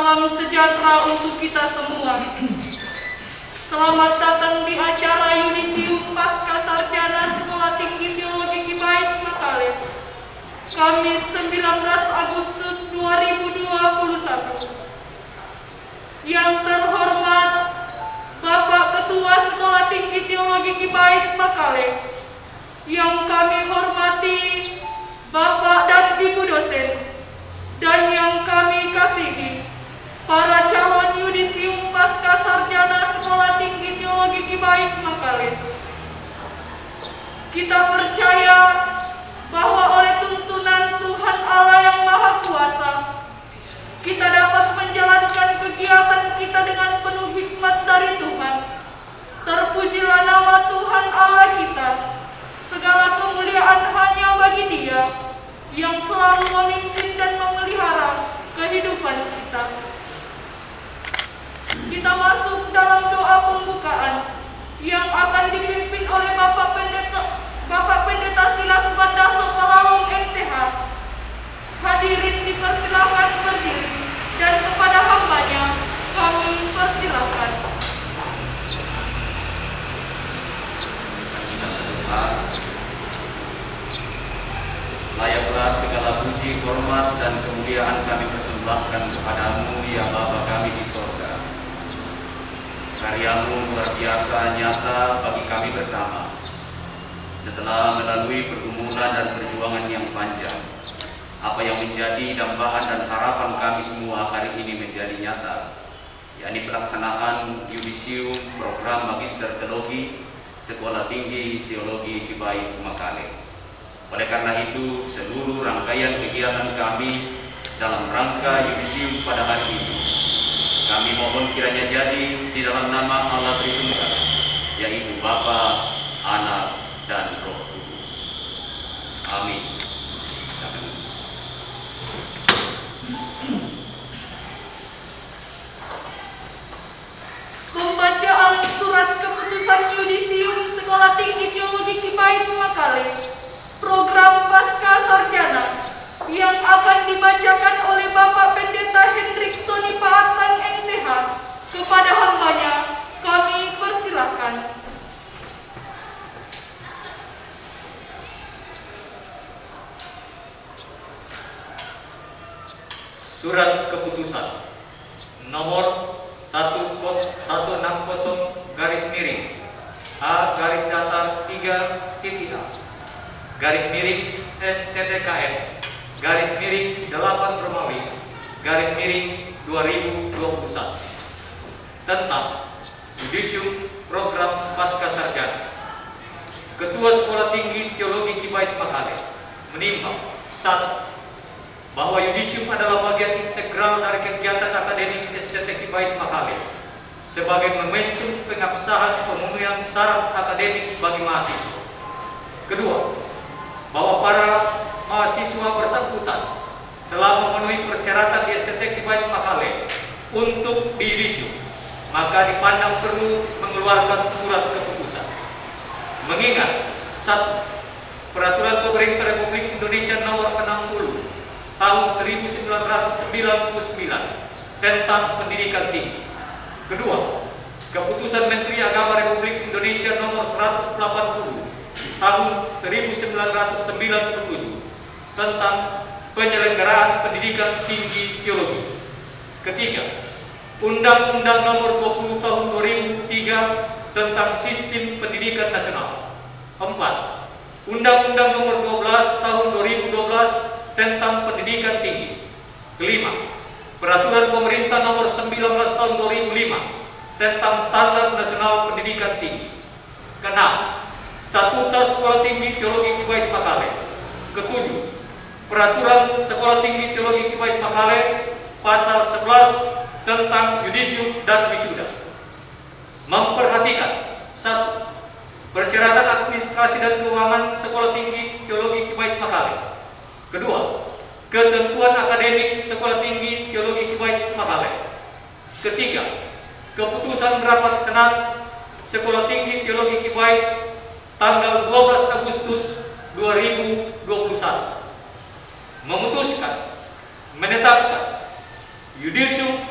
Salam sejahtera untuk kita semua. Selamat datang di acara Yudisium Pasca Sarjana Sekolah Tinggi Teologi Kibait Makale, Kamis 19 Agustus 2021. Yang terhormat Bapak Ketua Sekolah Tinggi Teologi Kibait Makale, yang kami hormati Bapak dan Ibu dosen, dan yang kami kasihi para calon Yudisium Pasca Sarjana Sekolah Tinggi Teologi Kibait Makale. Kita percaya bahwa oleh tuntunan Tuhan Allah yang Maha Kuasa, kita dapat menjalankan kegiatan kita dengan penuh hikmat dari Tuhan. Terpujilah nama Tuhan Allah kita. Segala kemuliaan hanya bagi Dia yang selalu memimpin dan memelihara kehidupan kita. Kita masuk dalam doa pembukaan yang akan dipimpin oleh Bapak Pendeta Silas Bandaso Palalong MTH. Hadirin dipersilakan berdiri, dan kepada hambanya kami persilakan. Layaklah segala puji, hormat, dan kemuliaan kami persembahkan kepadamu, ya Bapa kami di sorga. Karyamu luar biasa nyata bagi kami bersama. Setelah melalui pergumulan dan perjuangan yang panjang, apa yang menjadi dambaan dan harapan kami semua hari ini menjadi nyata, yakni pelaksanaan Yudisium Program Magister Teologi Sekolah Tinggi Teologi Kibait Makale. Oleh karena itu, seluruh rangkaian kegiatan kami dalam rangka Yudisium pada hari ini, kami mohon kiranya jadi di dalam nama Allah Tritunggal, yaitu Bapa, Anak, dan Roh Kudus. Amin. Pembacaan surat keputusan Yudisium Sekolah Tinggi Teologi Kibait Makale Program Pasca Sarjana yang akan dibacakan oleh Bapak Pendeta Hendrik Soni Paatang MTH. Kepada hambanya kami persilahkan. Surat keputusan nomor 160 garis miring A garis datar 3 titik A garis miring STTKM garis miring 8 Romawi garis miring 2021 tentang Yudisium Program Pasca Sarjana. Ketua Sekolah Tinggi Teologi Kibait Makale menimbang 1. Bahwa Yudisium adalah bagian integral dari kegiatan akademik STT Kibait Makale sebagai momentum pengabsahan pemenuhan syarat akademik bagi mahasiswa. Kedua, bahwa para mahasiswa bersangkutan telah memenuhi persyaratan di STT Kibait Makale untuk di Yudisium, maka dipandang perlu mengeluarkan surat keputusan. Mengingat 1. Peraturan Pemerintah Republik Indonesia Nomor 60 Tahun 1999 tentang pendidikan tinggi. Kedua, Keputusan Menteri Agama Republik Indonesia Nomor 180 Tahun 1997 tentang penyelenggaraan pendidikan tinggi teologi. Ketiga, Undang-Undang Nomor 20 Tahun 2003 tentang Sistem Pendidikan Nasional. 4. Undang-Undang Nomor 12 Tahun 2012 tentang pendidikan tinggi. Kelima, Peraturan Pemerintah Nomor 19 Tahun 2005 tentang Standar Nasional Pendidikan Tinggi. Keenam, Statuta Sekolah Tinggi Teologi Kibait Makale. Ketujuh, Peraturan Sekolah Tinggi Teologi Kibait Makale Pasal 11 tentang Yudisium dan Wisuda. Memperhatikan 1. Persyaratan administrasi dan keuangan Sekolah Tinggi Teologi Kibait Makale. Kedua, ketentuan akademik Sekolah Tinggi Teologi Kibait Makale. Ketiga, keputusan rapat senat Sekolah Tinggi Teologi Kibait tanggal 12 Agustus 2021 memutuskan menetapkan Yudisium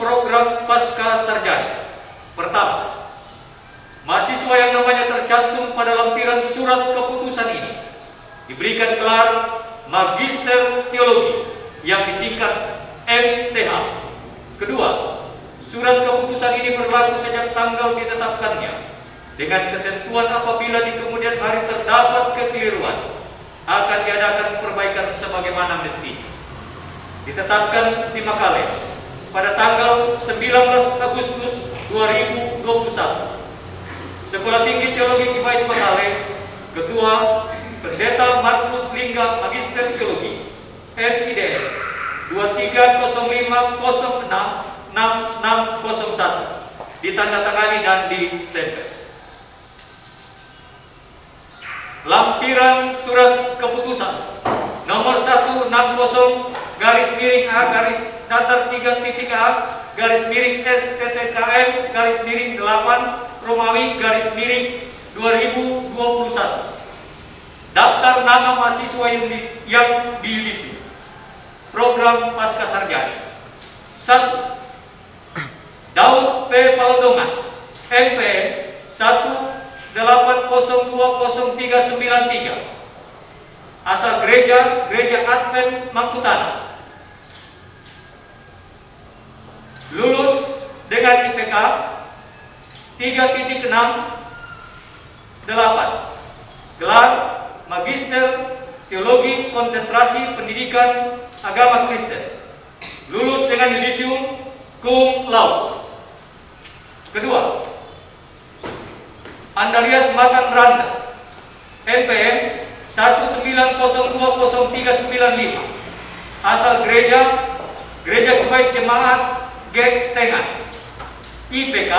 diberikan gelar Magister Teologi yang disingkat MTH. Kedua, surat keputusan ini berlaku sejak tanggal ditetapkannya, dengan ketentuan apabila di kemudian hari terdapat kekeliruan akan diadakan perbaikan sebagaimana mestinya. Ditetapkan di Makale pada tanggal 19 Agustus 2021. Sekolah Tinggi Teologi Kibait Makale, Ketua Pendeta Markus Lingga Magister Teologi, NIDN 2305066601, ditandatangani dan ditempel. Lampiran surat keputusan nomor 1/8-STTKM-8-Romawi-2021. Daftar nama mahasiswa yang diisi. Program Pasca Sarjana. 1. Daud P. Paldongan, MPM 180200393, asal Gereja Advent Mangkutan. Lulus dengan IPK 3.68, gelar Magister Teologi Konsentrasi Pendidikan Agama Kristen. Lulus dengan yudisium cum laude. Kedua, Andarias Matan Randa, NPM 190200395, asal Gereja Kibait Jemaat Gek Tengah. IPK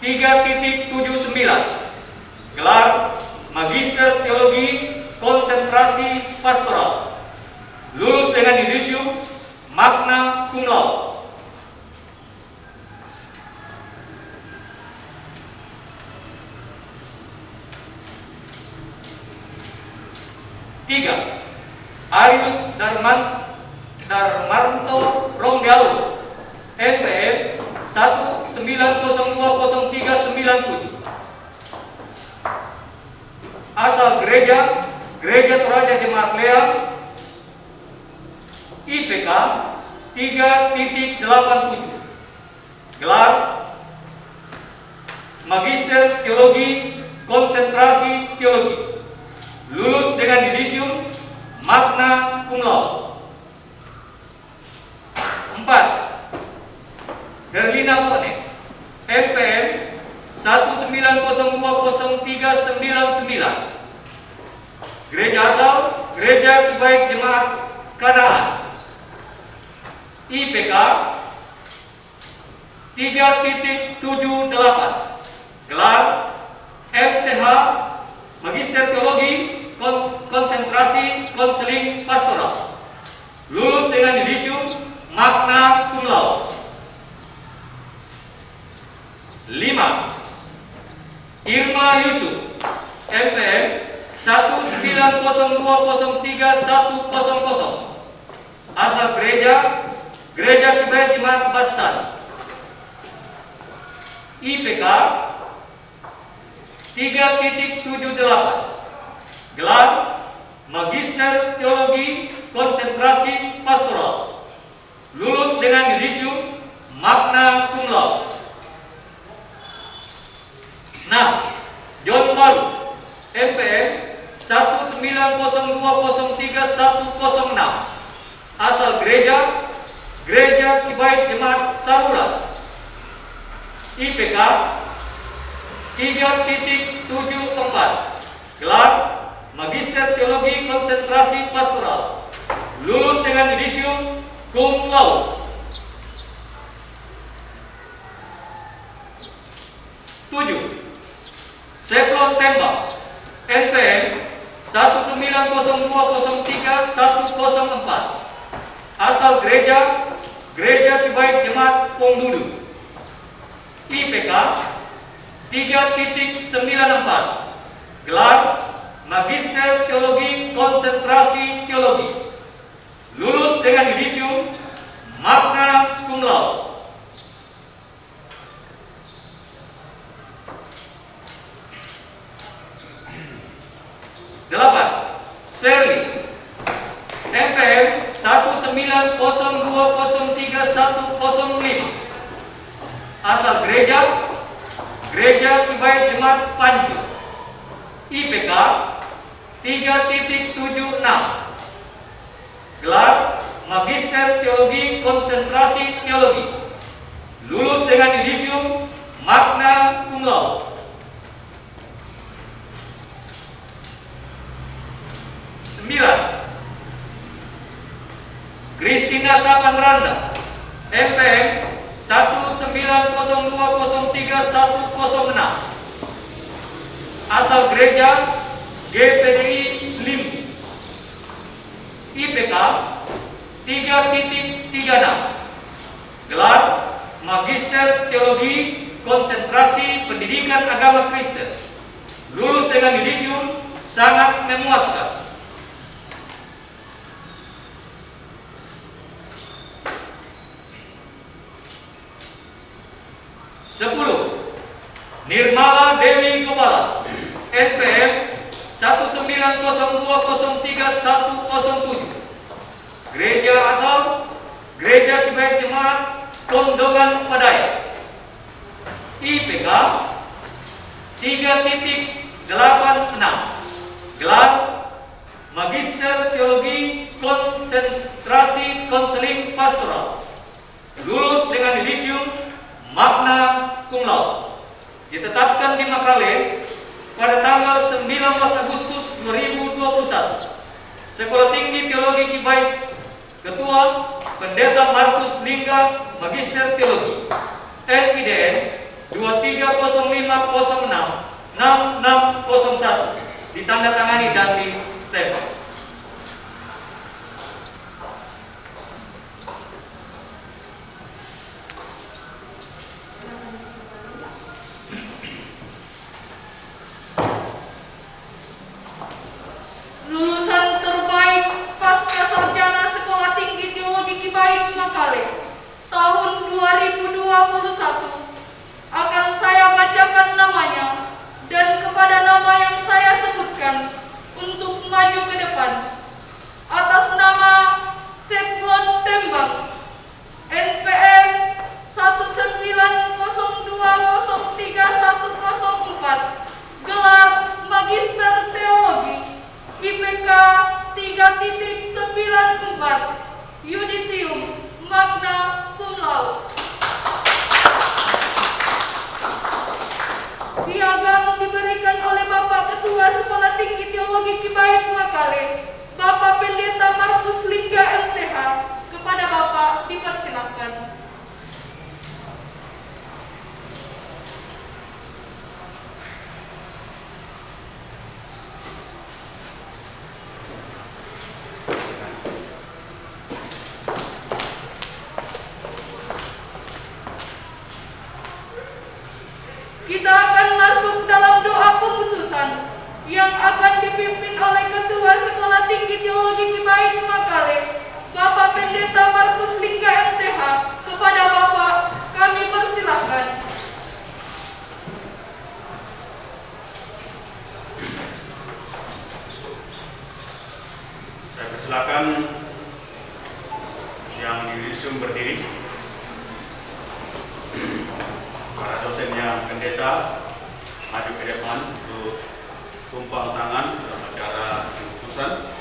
3.79, gelar Magister Teologi Konsentrasi Pastoral. Lulus dengan yudisium magna cum laude. Tiga, Arius Darmanto Ronggalu, NPM 190200397, asal Gereja Toraja Jemaat Lea. IPK 3.87, gelar Magister Teologi Konsentrasi Teologi. Lulus dengan yudisium magna cum laude. 4. Herlina Bone, MPM 190200399, Gereja asal Gereja Kibait Jemaat Kanaan. IPK 3.78, gelar MTH Magister Teologi Konsentrasi Konseling Pastoral. Lulus dengan yudisium magna cum laude. 5. Irma Yusuf, MPM 190203100, asal Gereja Kibait Jemaat Basan. IPK 3.78, gelar Magister Teologi Konsentrasi Pastoral. Lulus dengan yudisium magna cum laude. 6. John Baru, MPM 190203106, asal Gereja Kibait Jemaat Sarurat. IPK 3.74, gelar Magister Teologi Konsentrasi Pastoral. Lulus dengan yudisium cum laude. 7. Seplon Tembak, NPM 190203104, asal Gereja Kibait Jemaat Pongdudu. IPK 3.94, gelar Magister Teologi Konsentrasi Teologi. Lulus dengan yudisium magna cum laude. 8. Serli MPM 190203105 asal gereja Kibai Jemaat Panju, IPK 3.76, gelar Magister Teologi Konsentrasi Teologi, lulus dengan yudisium magna cum laude. 9. Kristina Sapanranda MPM 190203106 asal gereja GPDI Limbu, IPK 3.36, gelar Magister Teologi Konsentrasi Pendidikan Agama Kristen, lulus dengan yudisium sangat memuaskan. 10. Nirmala Dewi Gopala NPM 190203107, gereja asal Gereja Kibai Jemaat Kondongan Padaya, IPK 3.86, gelar Magister Teologi Konsentrasi Konseling Pastoral, lulus dengan yudisium magna cum laude, ditetapkan di Makale pada tanggal 19 Agustus 2021. Sekolah Tinggi Teologi Kibai, Ketua Pendeta Markus Lingga, Magister Teologi, NIDN 2305066601, ditandatangani Dandi Stefan. Lulusan terbaik pasca sarjana Sekolah Tinggi Teologi Kibai Makale tahun 2021 akan saya bacakan namanya dan kepada nama yang saya sebutkan untuk maju ke depan. Atas nama Seplon Tembang NPM 190203104, gelar Magister Teologi, IPK 3.94, yudisium magna cum laude. Piagam diberikan oleh Bapak Ketua Sekolah Tinggi Teologi Kibai Makale, Bapak Pendeta Markus Lingga MTH. Kepada Bapak dipersilakan. Kita akan masuk dalam doa pemutusan yang akan dipimpin oleh Ketua Sekolah Tinggi Teologi Kibai Makale, Bapak Pendeta Markus Lingga MTH. Kepada Bapak kami persilahkan. Saya persilakan yang yudisium berdiri. Para dosen yang pendeta maju ke depan untuk tumpang tangan dalam acara pemutusan.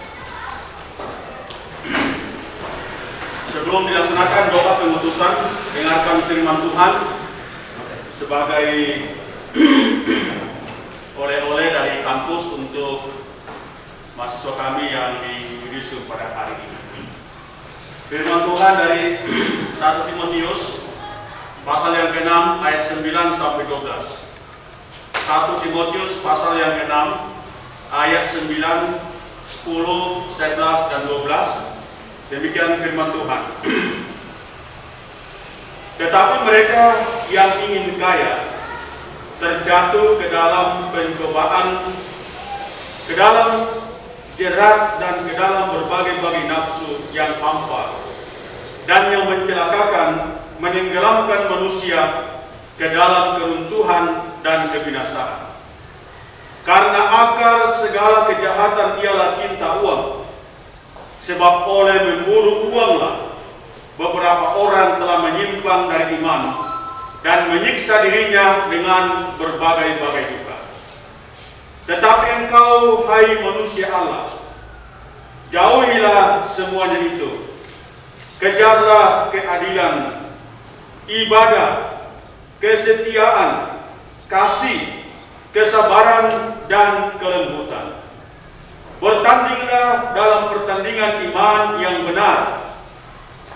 Sebelum dilaksanakan doa pemutusan, dengarkan firman Tuhan sebagai oleh-oleh dari kampus untuk mahasiswa kami yang di yudisium pada hari ini. Firman Tuhan dari 1 Timotius pasal yang ke-6 ayat 9 sampai 12. 1 Timotius pasal yang ke-6 ayat 9, 10, 11 dan 12. Demikian firman Tuhan. Tetapi mereka yang ingin kaya terjatuh ke dalam pencobaan, ke dalam jerat dan ke dalam berbagai-bagai nafsu yang hampa dan yang mencelakakan, menenggelamkan manusia ke dalam keruntuhan dan kebinasaan. Karena akar segala segala kejahatan ialah cinta uang. Sebab oleh memburu uanglah beberapa orang telah menyimpang dari iman dan menyiksa dirinya dengan berbagai-bagai duka. Tetapi engkau, hai manusia Allah, jauhilah semuanya itu. Kejarlah keadilan, ibadah, kesetiaan, kasih, kesabaran, dan kelembutan. Bertandinglah dalam pertandingan iman yang benar,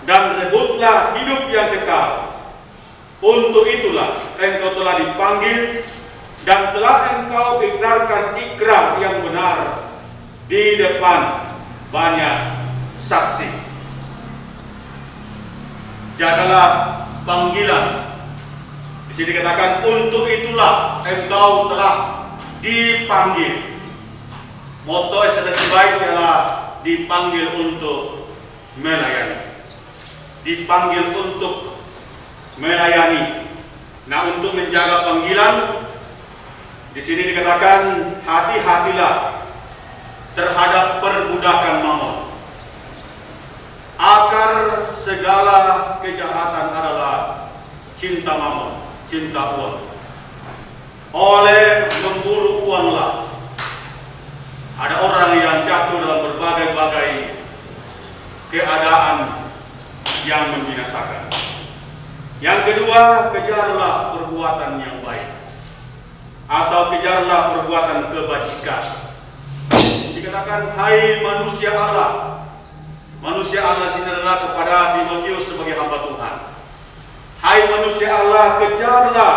dan rebutlah hidup yang kekal. Untuk itulah engkau telah dipanggil, dan telah engkau ikrarkan ikrar yang benar di depan banyak saksi. Jagalah panggilan. Di sini dikatakan untuk itulah engkau telah dipanggil. Moto SDT baik adalah dipanggil untuk melayani. Dipanggil untuk melayani. Nah, untuk menjaga panggilan, di sini dikatakan hati-hatilah terhadap perbudakan mamon. Akar segala kejahatan adalah cinta mamon, cinta uang. Oleh memburu uanglah ada orang yang jatuh dalam berbagai-bagai keadaan yang membinasakan. Yang kedua, kejarlah perbuatan yang baik, atau kejarlah perbuatan kebajikan. Dikatakan, hai manusia Allah. Manusia Allah sini adalah kepada Timotius sebagai hamba Tuhan. Hai manusia Allah, kejarlah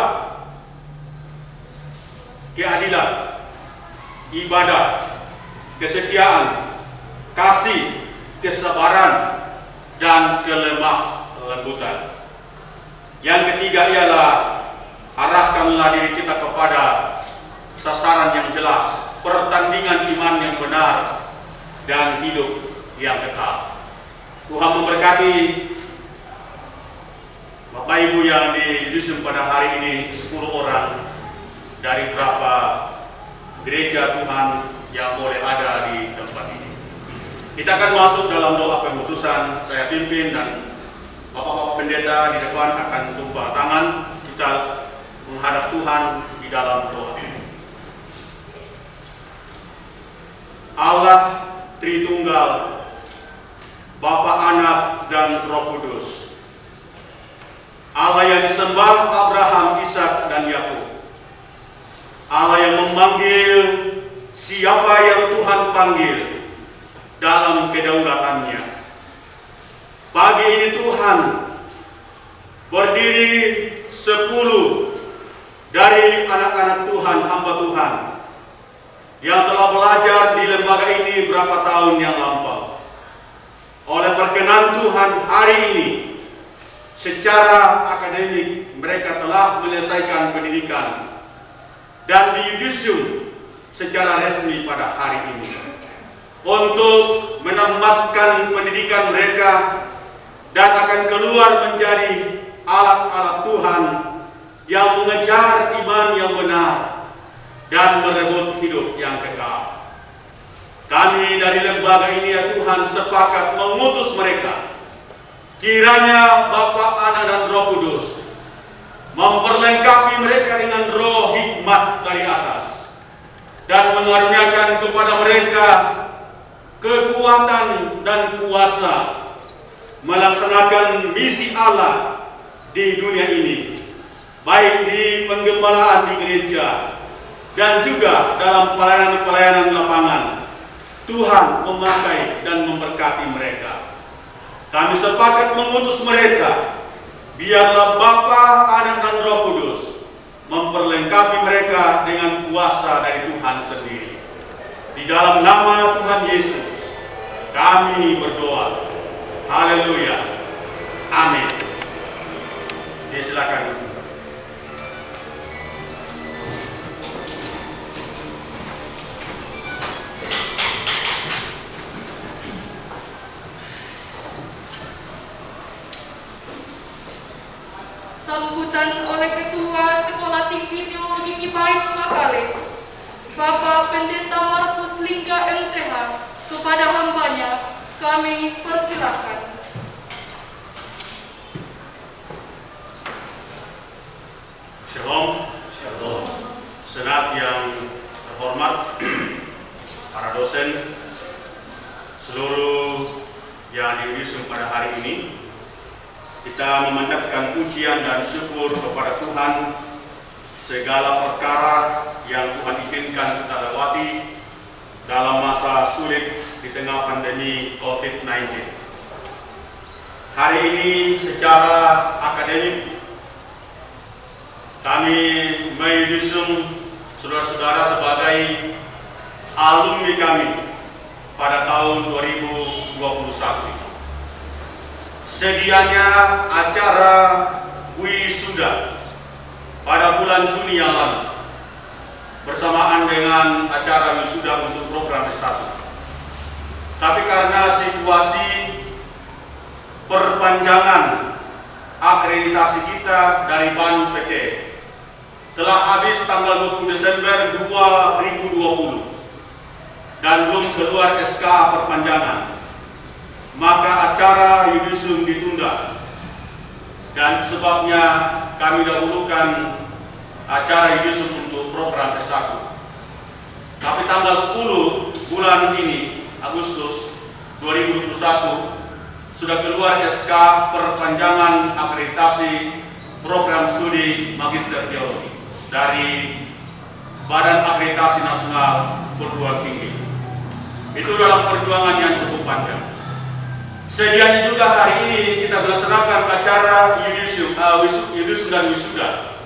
keadilan, ibadah, kesetiaan, kasih, kesabaran, dan kelemah lembutan. Yang ketiga ialah arahkanlah diri kita kepada sasaran yang jelas, pertandingan iman yang benar, dan hidup yang kekal. Tuhan memberkati Bapak Ibu yang diusung pada hari ini, 10 orang dari berapa gereja Tuhan yang boleh ada di tempat ini. Kita akan masuk dalam doa pemutusan. Saya pimpin dan Bapak-Bapak pendeta di depan akan tumpah tangan. Kita menghadap Tuhan di dalam doa. Allah Tritunggal, Bapa, Anak, dan Roh Kudus. Allah yang disembah Abraham, Ishak, dan Yakub. Allah yang memanggil siapa yang Tuhan panggil dalam kedaulatannya. Pagi ini Tuhan berdiri 10 dari anak-anak Tuhan, hamba Tuhan, yang telah belajar di lembaga ini berapa tahun yang lampau. Oleh perkenan Tuhan hari ini, secara akademik mereka telah menyelesaikan pendidikan dan di yudisium secara resmi pada hari ini untuk menamatkan pendidikan mereka dan akan keluar menjadi alat-alat Tuhan yang mengejar iman yang benar dan merebut hidup yang kekal. Kami dari lembaga ini ya Tuhan sepakat mengutus mereka. Kiranya Bapa, Anak, dan Roh Kudus memperlengkapi mereka dengan roh hikmat dari atas dan mengaruniakan kepada mereka kekuatan dan kuasa melaksanakan misi Allah di dunia ini, baik di penggembalaan di gereja dan juga dalam pelayanan-pelayanan lapangan. Tuhan memakai dan memberkati mereka. Kami sepakat mengutus mereka. Biarlah Bapa, Anak, dan Roh Kudus memperlengkapi mereka dengan kuasa dari Tuhan sendiri. Di dalam nama Tuhan Yesus kami berdoa. Haleluya. Amin. Silakan. Sambutan oleh Ketua Sekolah Tinggi Teologi Kibaik Makale, Bapak Pendeta Markus Kami persilahkan. Shalom. Shalom. Senat yang terhormat, para dosen, seluruh yang diusung pada hari ini, kita memanjatkan pujian dan syukur kepada Tuhan segala perkara yang Tuhan izinkan kita lewati dalam masa sulit di tengah pandemi COVID-19. Hari ini secara akademik kami mengusung saudara-saudara sebagai alumni kami pada tahun 2021. Sedianya acara wisuda pada bulan Juni yang lalu bersamaan dengan acara wisuda untuk program S1. Tapi karena situasi perpanjangan akreditasi kita dari BAN PT telah habis tanggal 20 Desember 2020 dan belum keluar SK perpanjangan, maka acara Yudisum ditunda, dan sebabnya kami dahulukan acara Yudisum untuk program S1. Tapi tanggal 10 bulan ini, Agustus 2021, sudah keluar SK perpanjangan akreditasi program studi Magister Teologi dari Badan Akreditasi Nasional Perguruan Tinggi. Itu adalah perjuangan yang cukup panjang. Sedianya juga hari ini kita melaksanakan acara Yudisum dan Wisuda.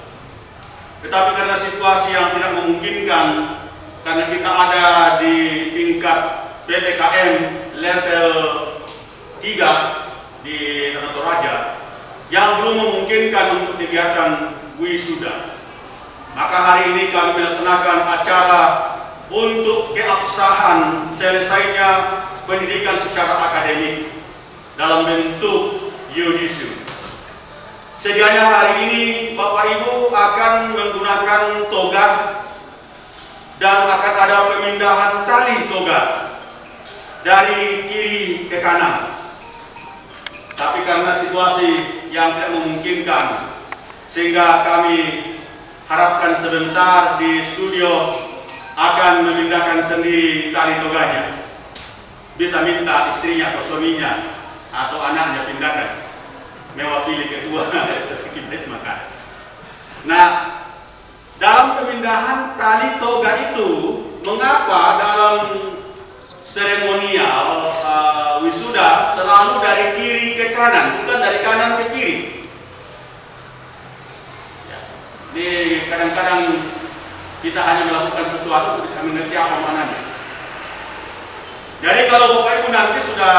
Tetapi karena situasi yang tidak memungkinkan, karena kita ada di tingkat PPKM level 3 di Tata Toraja yang belum memungkinkan untuk kegiatan wisuda, maka hari ini kami melaksanakan acara untuk keabsahan selesainya pendidikan secara akademik dalam bentuk Yudisum. Sedianya hari ini Bapak Ibu akan menggunakan toga dan akan ada pemindahan tali toga dari kiri ke kanan. Tapi karena situasi yang tidak memungkinkan, sehingga kami harapkan sebentar di studio akan memindahkan sendiri tali toganya. Bisa minta istrinya atau suaminya atau anaknya pindahkan, mewakili ketua sedikit maka. Nah, dalam pemindahan tali toga itu, mengapa dalam seremonial wisuda selalu dari kiri ke kanan, bukan dari kanan ke kiri? Ya. Ini kadang-kadang kita hanya melakukan sesuatu tidak mengerti apa maknanya. Jadi kalau Bapak Ibu nanti sudah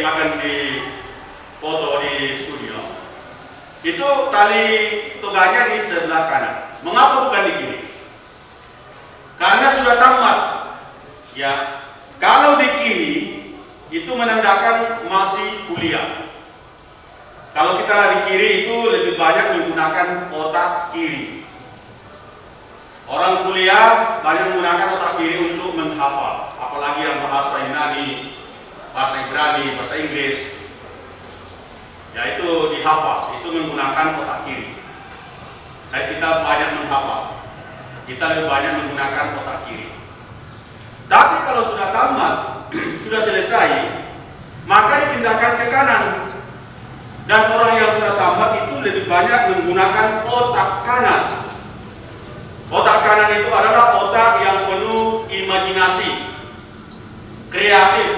akan dipoto di studio, itu tali toganya di sebelah kanan. Mengapa bukan di kiri? Karena sudah tamat. Ya, kalau di kiri itu menandakan masih kuliah. Kalau kita di kiri itu lebih banyak menggunakan otak kiri. Orang kuliah banyak menggunakan otak kiri untuk menghafal, apalagi yang bahasa Yunani, bahasa Ibrani, bahasa Inggris. Ya, itu dihafal, itu menggunakan otak kiri. Dan kita banyak menghafal, kita lebih banyak menggunakan otak kiri. Tapi kalau sudah tamat, sudah selesai, maka dipindahkan ke kanan. Dan orang yang sudah tamat itu lebih banyak menggunakan otak kanan. Otak kanan itu adalah otak yang penuh imajinasi, kreatif,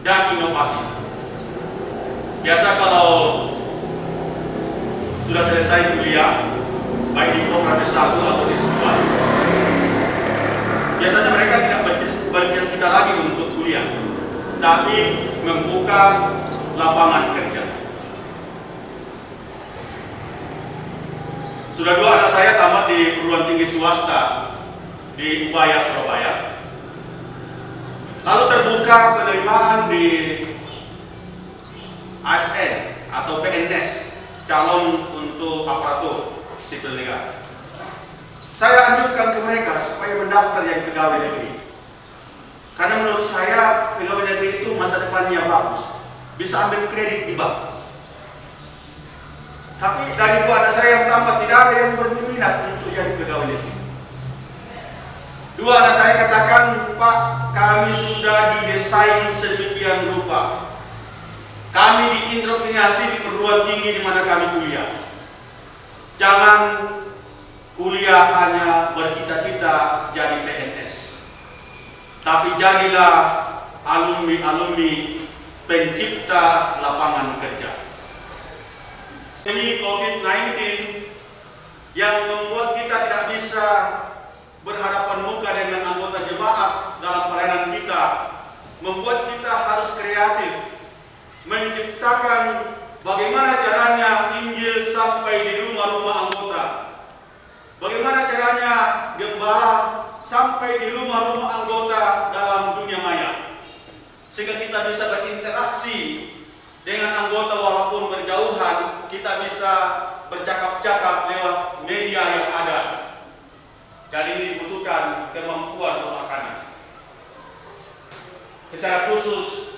dan inovasi. Biasa kalau sudah selesai kuliah, baik di program S1 atau S2, biasanya mereka tidak bercita-cita lagi untuk kuliah, tapi membuka lapangan kerja. Sudah dua anak saya tamat di perguruan tinggi swasta di Ubaya, Surabaya. Lalu terbuka penerimaan di ASN atau PNS, calon untuk aparatur sipil negara. Saya anjurkan ke mereka supaya mendaftar jadi pegawai negeri. Karena menurut saya melihat pegawai negeri itu masa depannya bagus, bisa ambil kredit di bank. Tapi dari dua anak saya yang tamat tidak ada yang berminat untuk jadi pegawai negeri. Dua anak saya katakan, Pak, kami sudah didesain sedemikian rupa. Kami diindoktrinasi di perguruan tinggi di mana kami kuliah. Jangan kuliah hanya bercita-cita jadi PNS, tapi jadilah alumni-alumni pencipta lapangan kerja. Ini COVID-19 yang membuat kita tidak bisa berhadapan muka dengan anggota jemaat dalam pelayanan kita, membuat kita harus kreatif, menciptakan bagaimana caranya Injil sampai di rumah-rumah anggota, bagaimana caranya gembala sampai di rumah-rumah anggota dalam dunia maya, sehingga kita bisa berinteraksi dengan anggota walaupun berjauhan, kita bisa bercakap-cakap lewat media yang ada. Dan ini dibutuhkan kemampuan rohani. Secara khusus,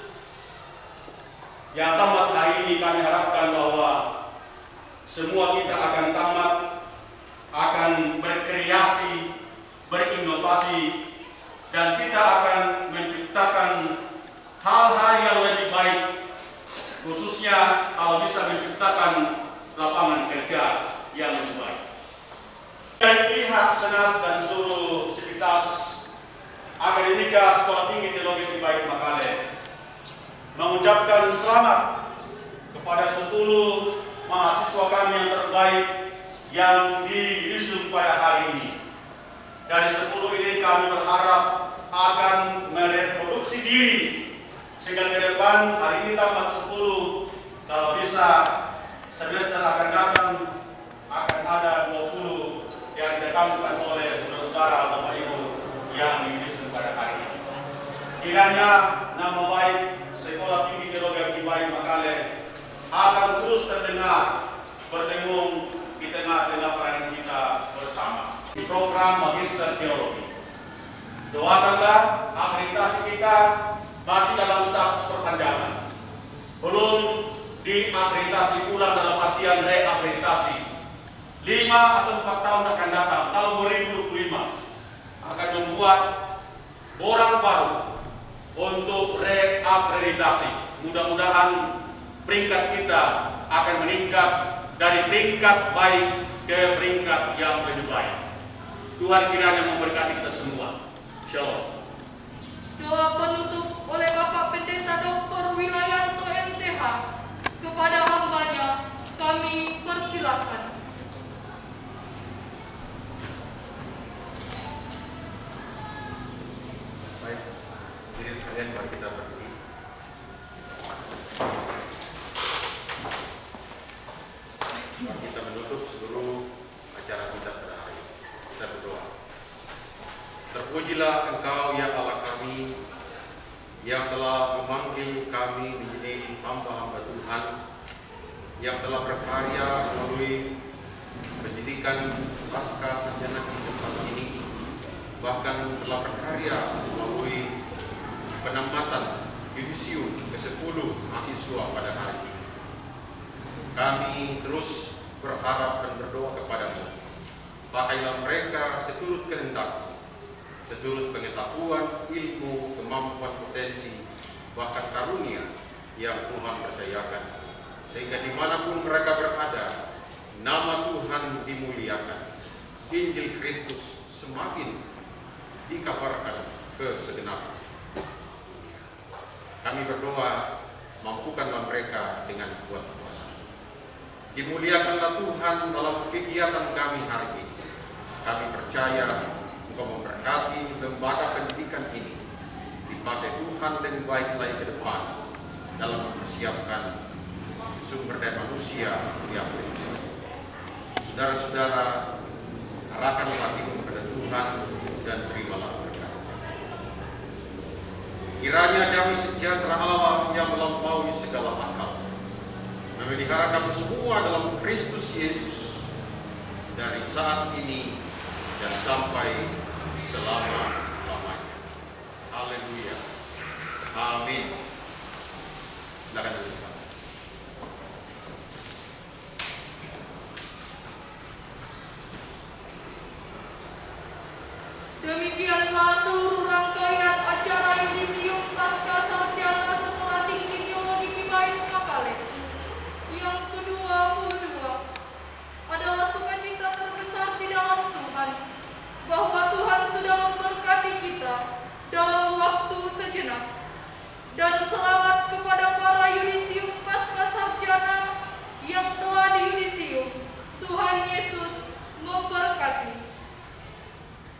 yang tamat hari ini kami harapkan bahwa semua kita akan tamat, akan berkreasi, berinovasi, dan kita akan menciptakan hal-hal yang lebih baik, khususnya kalau bisa menciptakan lapangan kerja yang lebih baik. Dari pihak Senat dan seluruh sivitas akademika Sekolah Tinggi Teologi Baik Makale mengucapkan selamat kepada 10 mahasiswa kami yang terbaik yang diusung pada hari ini. Dari 10 ini kami berharap akan mereproduksi diri sehingga ke depan hari ini tamat 10, kalau bisa semester akan datang akan ada 20 yang didatangkan oleh saudara-saudara Bapak Ibu yang diusung pada hari ini. Kiranya nama baik Sekolah Tinggi Teologi Baik Makale akan terus terdengar, berdengung di tengah-tengah pelayanan kita bersama. Di program Magister Teologi, doakanlah akreditasi kita masih dalam status perpanjangan, belum diakreditasi ulang dalam artian reakreditasi. 5 atau 4 tahun akan datang, tahun 2025 akan membuat borang baru untuk reakreditasi. Mudah-mudahan peringkat kita akan meningkat dari peringkat baik ke peringkat yang lebih baik. Tuhan kiranya memberkati kita semua. Shalom. Doa penutup oleh Bapak Pendeta Dr. Wilayanto MTH kepada hambanya kami persilakan. Baik, hadirin sekalian, mari kita berdiri. Mari kita menutup seluruh acara kita pada hari ini. Kita berdoa. Terpujilah Engkau ya Allah kami, yang telah memanggil kami menjadi hamba-hamba Tuhan, yang telah berkarya melalui pendidikan pasca sarjana kehidupan ini, bahkan telah berkarya melalui penempatan yudisium ke-10 mahasiswa pada hari ini. Kami terus berharap dan berdoa kepadamu, pakailah mereka seturut kehendak, seturut pengetahuan, ilmu, kemampuan, potensi, bahkan karunia yang Tuhan percayakan, sehingga dimanapun mereka berada, nama Tuhan dimuliakan, Injil Kristus semakin dikabarkan ke segenap dunia. Kami berdoa, mampukanlah mereka dengan kuat kuasa. Dimuliakanlah Tuhan dalam kegiatan kami hari ini. Kami percaya Engkau memberkati lembaga pendidikan ini, dipakai Tuhan lebih baik lagi ke depan dalam mempersiapkan sumber daya manusia yang berguna. Saudara-saudara, arahkanlah hatimu kepada Tuhan dan terimalah berkat. Kiranya damai sejahtera Allah yang melampaui segala akal memelihara kamu semua dalam Kristus Yesus dari saat ini dan sampai selama-lamanya. Haleluya. Amin. Silakan duduk. Demikianlah seluruh rangkaian acara Yudisium Pasca Sarjana Sekolah Tinggi Teologi Kibain Makale. Yang ke-22 adalah sukacita terbesar di dalam Tuhan, bahwa Tuhan sudah memberkati kita dalam waktu sejenak. Dan selamat kepada para Yudisium Pasca Sarjana yang telah di Yudisium. Tuhan Yesus memberkati.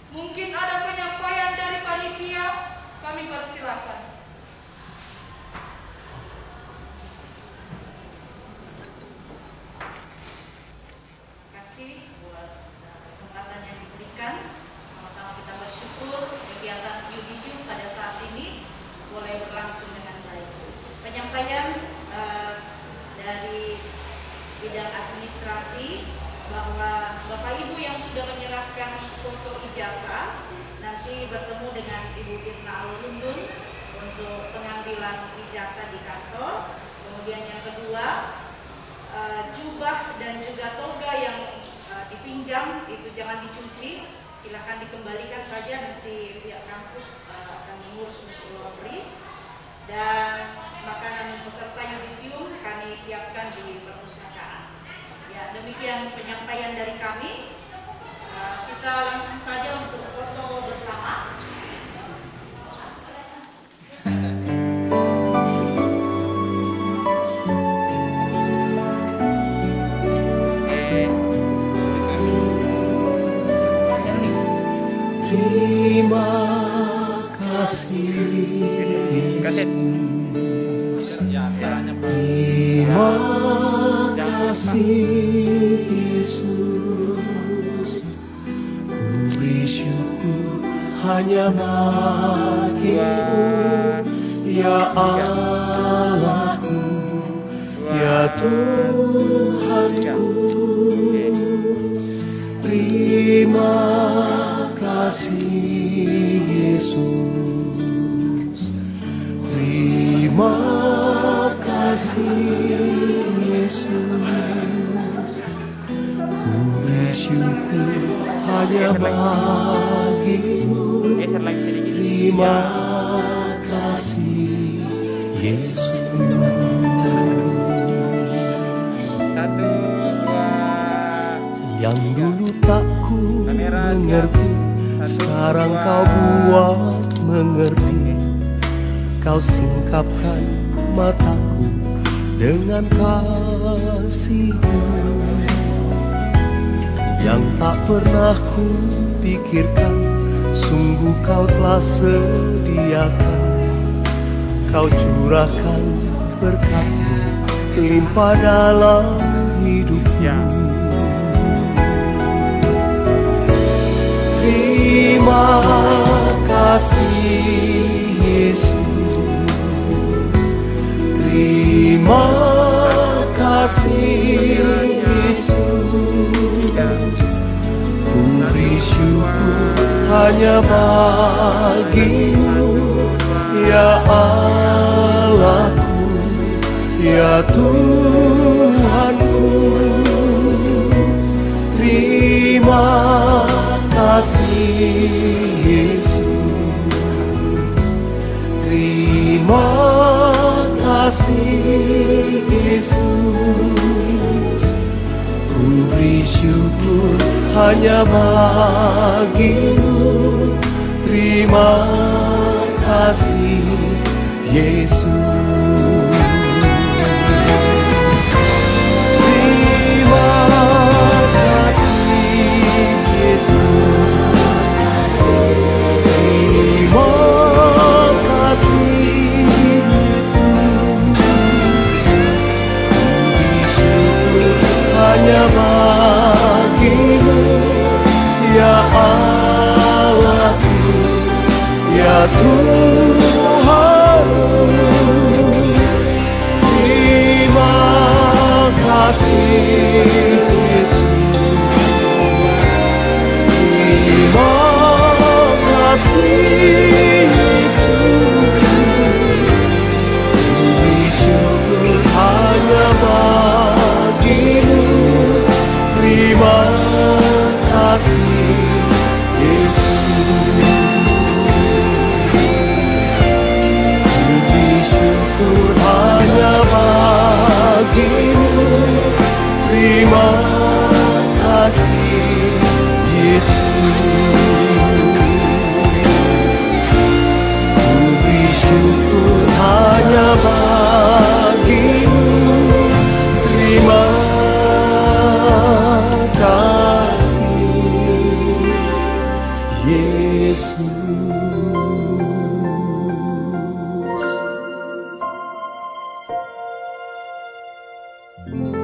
Mungkin ada penyampaian dari panitia, kami persilakan. Terima kasih buat kesempatan yang diberikan. Sama-sama kita bersyukur kegiatan Yudisium pada saat ini boleh berlangsung dengan baik. Penyampaian dari bidang administrasi bahwa Bapak Ibu yang sudah menyerahkan foto ijazah nanti bertemu dengan Ibu Irna Alundun untuk pengambilan ijazah di kantor. Kemudian yang kedua, jubah dan juga toga yang dipinjam itu jangan dicuci, silahkan dikembalikan saja, nanti pihak kampus akan mengurus untuk laundry. Dan makanan peserta Yudisium kami siapkan di perpustakaan. Ya, demikian penyampaian dari kami. Kita langsung saja untuk foto bersama. Terima kasih Yesus. Terima kasih Yesus. Ku beri syukur hanya bagi-Mu, ya Allahku, ya Tuhanku. Terima kasih Yesus. Terima kasih Yesus. Ku bersyukur hanya bagi-Mu. Terima kasih Yesus. 1, 2. Yang dulu tak ku mengerti, sekarang Kau buat mengerti. Kau singkapkan mataku dengan kasih-Mu. Yang tak pernah ku pikirkan, sungguh Kau telah sediakan. Kau curahkan berkat-Mu limpah dalam hidupku. Terima kasih Yesus. Terima kasih Yesus. Ku beri syukur hanya bagi-Mu, ya Allahku, ya Tuhanku. Terima kasih Yesus. Terima kasih Yesus. Ku beri syukur hanya bagi-Mu. Terima kasih Yesus. Terima kasih Yesus. Terima kasih Yesus. Beri syukur hanya bagi-Mu, ya Allahku, ya Tuhan. Yesus.